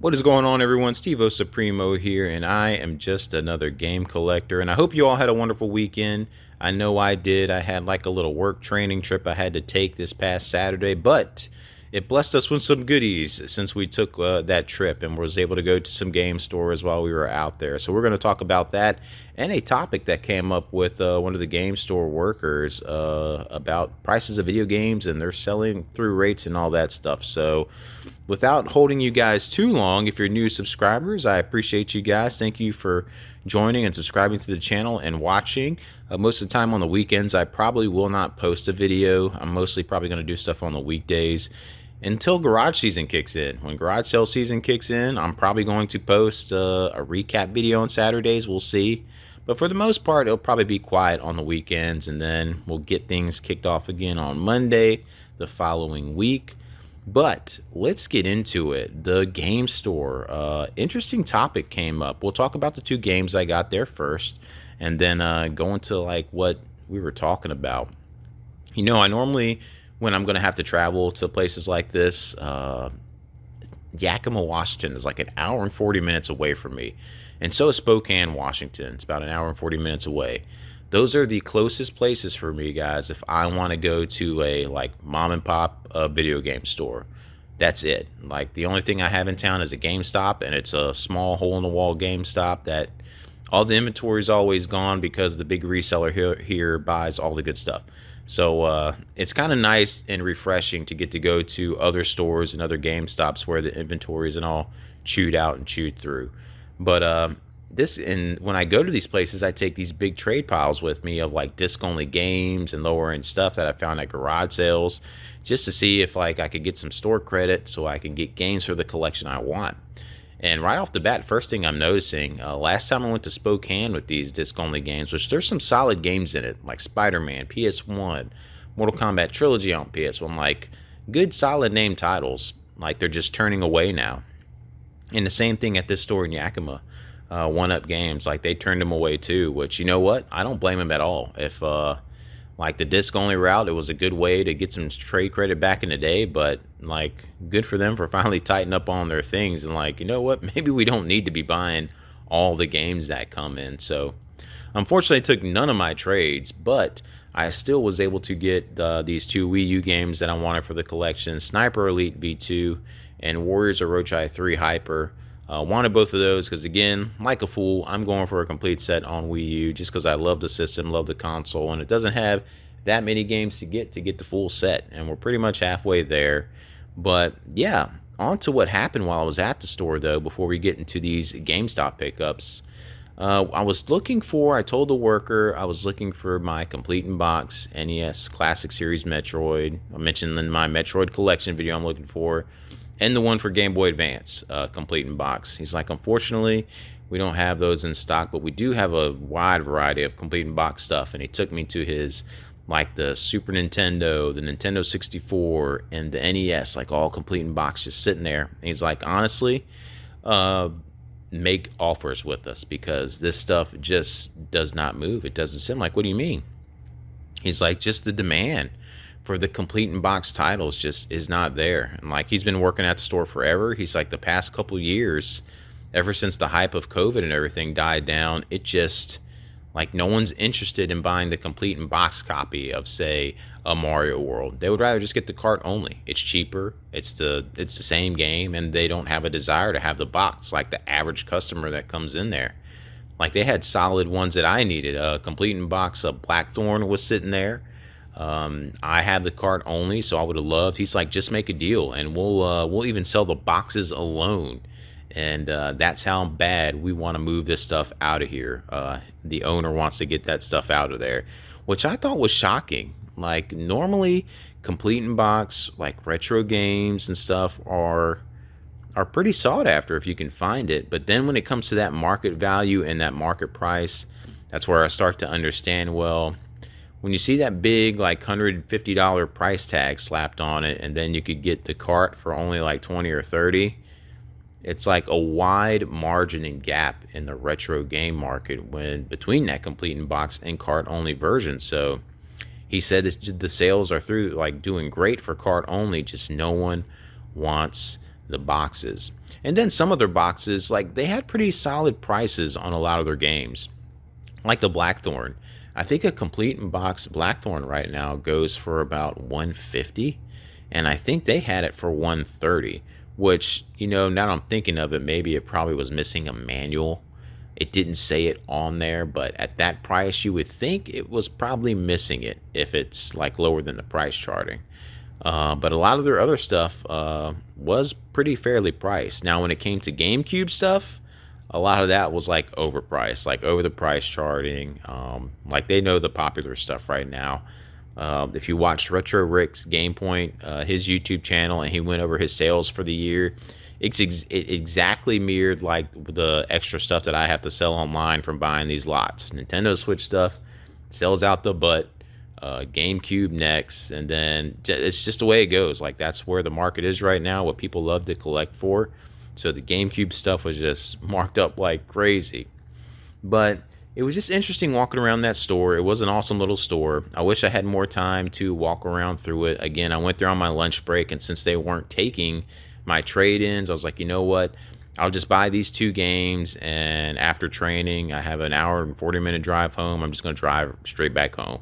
What is going on, everyone? Steve Supremo here, and I am just another game collector. And I hope you all had a wonderful weekend. I know I did. I had like a little work training trip I had to take this past Saturday, but it blessed us with some goodies since we took that trip and was able to go to some game stores while we were out there. So we're going to talk about that and a topic that came up with one of the game store workers about prices of video games and their selling through rates and all that stuff. So without holding you guys too long, if you're new subscribers, I appreciate you guys. Thank you for joining and subscribing to the channel and watching. Most of the time on the weekends, I probably will not post a video. I'm mostly probably going to do stuff on the weekdays until garage season kicks in. When garage sale season kicks in, I'm probably going to post a recap video on Saturdays. We'll see. But for the most part, it'll probably be quiet on the weekends, and then we'll get things kicked off again on Monday the following week. But let's get into it. The game store. Interesting topic came up. We'll talk about the two games I got there first, and then go into like what we were talking about. I normally, when I'm going to have to travel to places like this, Yakima, Washington is like an hour and 40 minutes away from me. And so is Spokane, Washington. It's about an hour and 40 minutes away. Those are the closest places for me, guys, if I want to go to a like mom and pop video game store. That's it. Like the only thing I have in town is a GameStop, and it's a small hole in the wall GameStop that all the inventory is always gone because the big reseller here buys all the good stuff. So it's kind of nice and refreshing to get to go to other stores and other GameStops where the inventory isn't all chewed out and chewed through. But when I go to these places, I take these big trade piles with me of like disc only games and lower end stuff that I found at garage sales, just to see if like I could get some store credit so I can get games for the collection I want. And right off the bat, first thing I'm noticing, last time I went to Spokane with these disc only games, which there's some solid games in it, like Spider-Man, PS1, Mortal Kombat Trilogy on PS1, like good solid name titles. Like they're just turning away now. And the same thing at this store in Yakima, One Up Games, like they turned them away too. Which, you know what, I don't blame them at all. If like the disc only route, it was a good way to get some trade credit back in the day, but like good for them for finally tightening up on their things and like, you know what, maybe we don't need to be buying all the games that come in. So unfortunately I took none of my trades, but I still was able to get these two Wii U games that I wanted for the collection, Sniper Elite V2 and Warriors of Orochi 3 Hyper. Wanted both of those because, again, like a fool, I'm going for a complete set on Wii U just because I love the system, love the console, and it doesn't have that many games to get the full set, and we're pretty much halfway there. But yeah, on to what happened while I was at the store, though, before we get into these GameStop pickups. I told the worker I was looking for my Complete in Box NES Classic Series Metroid. I mentioned in my Metroid collection video I'm looking for, and the one for Game Boy Advance, Complete in Box. He's like, unfortunately, we don't have those in stock, but we do have a wide variety of Complete in Box stuff. And he took me to his, like the Super Nintendo, the Nintendo 64, and the NES, like all Complete in Box, just sitting there. And he's like, honestly, make offers with us because this stuff just does not move. It doesn't seem like, what do you mean? He's like, just the demand for the Complete in Box titles just is not there. And like, he's been working at the store forever. He's like, the past couple years, ever since the hype of COVID and everything died down, it just, like, no one's interested in buying the Complete in Box copy of, say, a Mario World. They would rather just get the cart only. It's cheaper, it's the same game, and they don't have a desire to have the box like the average customer that comes in there. Like, they had solid ones that I needed. Complete in Box Blackthorn was sitting there. I have the cart only, so I would have loved. He's like, just make a deal, and we'll even sell the boxes alone. And that's how bad we want to move this stuff out of here. The owner wants to get that stuff out of there, which I thought was shocking. Like, normally, Complete in Box, like retro games and stuff, are pretty sought after if you can find it. But then when it comes to that market value and that market price, that's where I start to understand, well, when you see that big like $150 price tag slapped on it, and then you could get the cart for only like 20 or 30, it's like a wide margin and gap in the retro game market when between that Complete in Box and cart only version. So he said the sales are through, like, doing great for cart only, just no one wants the boxes. And then some of their boxes, like they had pretty solid prices on a lot of their games, like the Blackthorn. I think a complete in box Blackthorn right now goes for about 150, and I think they had it for 130. Which, now that I'm thinking of it, maybe it probably was missing a manual. It didn't say it on there, but at that price, you would think it was probably missing it if it's like lower than the price charting. But a lot of their other stuff was pretty fairly priced. Now, when it came to GameCube stuff, a lot of that was like overpriced, like over the price charting. Like they know the popular stuff right now. If you watched Retro Rick's Game Point, his YouTube channel, and he went over his sales for the year, it exactly mirrored like the extra stuff that I have to sell online from buying these lots. Nintendo Switch stuff sells out the butt. GameCube next, and then it's just the way it goes. Like that's where the market is right now, what people love to collect for. So the GameCube stuff was just marked up like crazy. But it was just interesting walking around that store. It was an awesome little store. I wish I had more time to walk around through it. Again, I went there on my lunch break, and since they weren't taking my trade-ins, I was like, you know what? I'll just buy these 2 games, and after training, I have an hour and 40-minute drive home. I'm just going to drive straight back home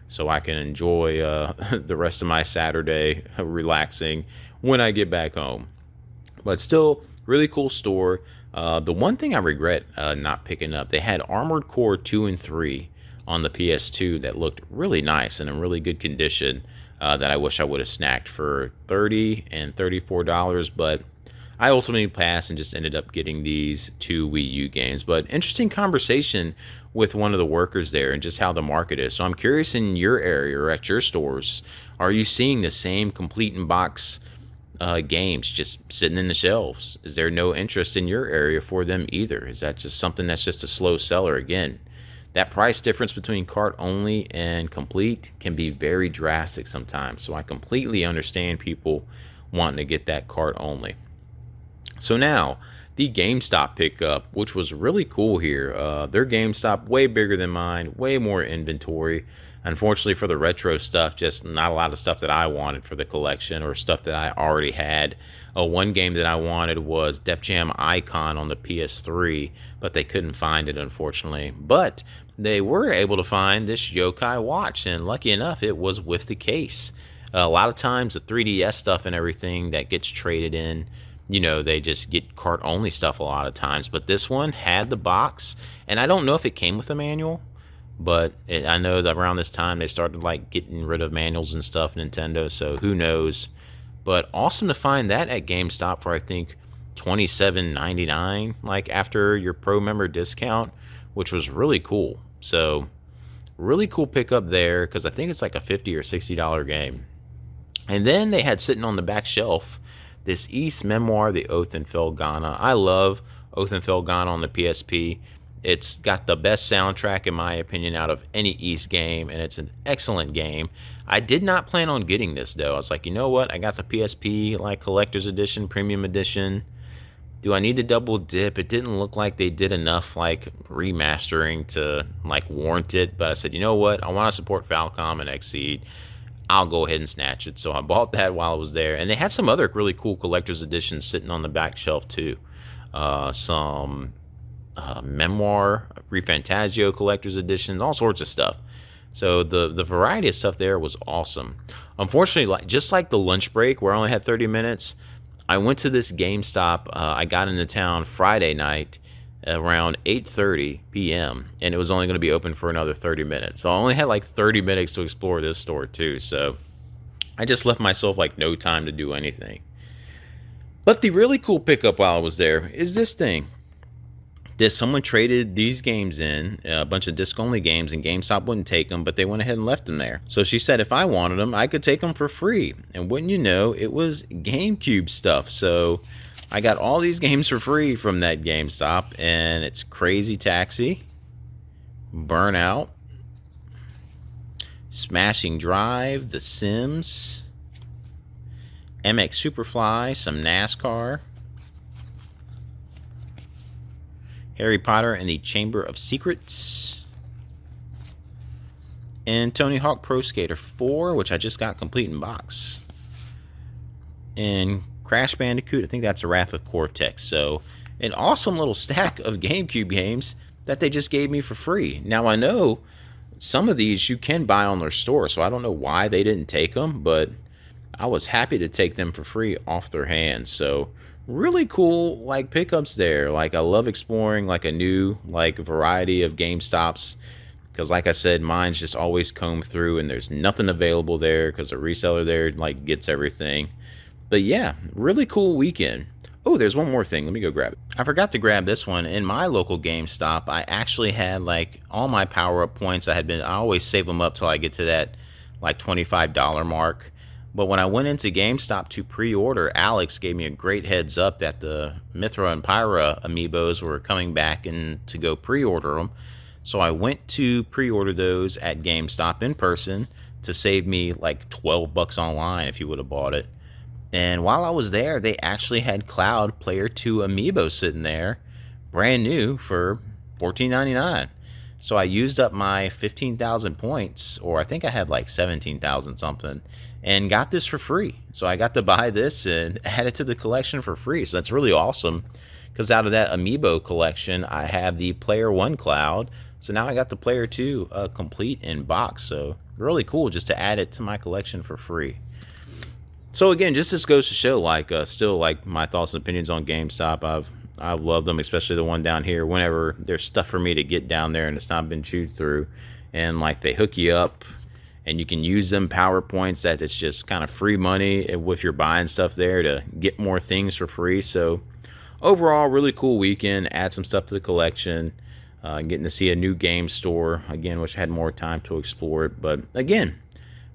so I can enjoy the rest of my Saturday relaxing when I get back home. But still, really cool store. The one thing I regret not picking up, they had Armored Core 2 and 3 on the PS2 that looked really nice and in really good condition that I wish I would have snacked for $30 and $34, but I ultimately passed and just ended up getting these 2 Wii U games. But interesting conversation with one of the workers there and just how the market is. So I'm curious, in your area or at your stores, are you seeing the same complete in box games just sitting in the shelves? Is there no interest in your area for them either? Is that just something that's just a slow seller? Again, that price difference between cart only and complete can be very drastic sometimes. So I completely understand people wanting to get that cart only. So now, the GameStop pickup, which was really cool here. Their GameStop, way bigger than mine, way more inventory. Unfortunately for the retro stuff, just not a lot of stuff that I wanted for the collection or stuff that I already had. One game that I wanted was Def Jam Icon on the PS3, but they couldn't find it, unfortunately. But they were able to find this Yokai watch, and lucky enough, it was with the case. A lot of times, the 3DS stuff and everything that gets traded in, they just get cart only stuff a lot of times. But this one had the box, and I don't know if it came with a manual, but I know that around this time they started like getting rid of manuals and stuff, Nintendo, so who knows. But awesome to find that at GameStop for I think $27.99, like after your pro member discount, which was really cool. So really cool pickup there, because I think it's like a $50 or $60 game. And then they had sitting on the back shelf this Ys Memoir, The Oath in Felghana. I love Oath in Felghana on the PSP. It's got the best soundtrack, in my opinion, out of any Ys game, and it's an excellent game. I did not plan on getting this, though. I was like, you know what? I got the PSP, like, Collector's Edition, Premium Edition. Do I need to double dip? It didn't look like they did enough, like, remastering to, like, warrant it. But I said, you know what? I want to support Falcom and Xseed. I'll go ahead and snatch it. So I bought that while I was there. And they had some other really cool collector's editions sitting on the back shelf too. Some Memoir, Refantazio collector's editions, all sorts of stuff. So the variety of stuff there was awesome. Unfortunately, just like the lunch break where I only had 30 minutes, I went to this GameStop. I got into town Friday night around 8:30 p.m. and it was only going to be open for another 30 minutes. So I only had like 30 minutes to explore this store too. So I just left myself like no time to do anything. But the really cool pickup while I was there is this thing. Someone traded these games in, a bunch of disc-only games, and GameStop wouldn't take them, but they went ahead and left them there. So she said if I wanted them, I could take them for free. And wouldn't you know, it was GameCube stuff. So I got all these games for free from that GameStop, and it's Crazy Taxi, Burnout, Smashing Drive, The Sims, MX Superfly, some NASCAR, Harry Potter and the Chamber of Secrets, and Tony Hawk Pro Skater 4, which I just got complete in box, and Crash Bandicoot. I think that's the Wrath of Cortex. So an awesome little stack of GameCube games that they just gave me for free. Now I know some of these you can buy on their store, so I don't know why they didn't take them, but I was happy to take them for free off their hands. So really cool like pickups there. Like I love exploring like a new like variety of GameStops because like I said, mine's just always comb through and there's nothing available there because the reseller there like gets everything. But yeah, really cool weekend. Oh, there's one more thing. Let me go grab it. I forgot to grab this one. In my local GameStop, I actually had like all my power-up points. I always save them up till I get to that like $25 mark. But when I went into GameStop to pre-order, Alex gave me a great heads up that the Mithra and Pyra amiibos were coming back and to go pre-order them. So I went to pre-order those at GameStop in person to save me like 12 bucks online if you would have bought it. And while I was there, they actually had Cloud Player 2 amiibo sitting there, brand new for $14.99. So I used up my 15,000 points, or I think I had like 17,000 something, and got this for free. So I got to buy this and add it to the collection for free. So that's really awesome, because out of that amiibo collection, I have the Player 1 Cloud. So now I got the Player 2 complete in box. So really cool just to add it to my collection for free. So again, just this goes to show, like, still like my thoughts and opinions on GameStop. I've loved them, especially the one down here. Whenever there's stuff for me to get down there and it's not been chewed through, and like they hook you up, and you can use them PowerPoints that it's just kind of free money if you're buying stuff there to get more things for free. So overall, really cool weekend. Add some stuff to the collection. Getting to see a new game store again, wish I had more time to explore it. But again,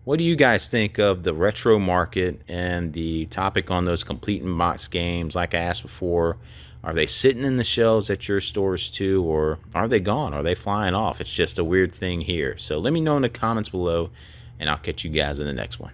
what do you guys think of the retro market and the topic on those complete in box games? Like I asked before, are they sitting in the shelves at your stores too, or are they gone? Are they flying off? It's just a weird thing here. So let me know in the comments below, and I'll catch you guys in the next one.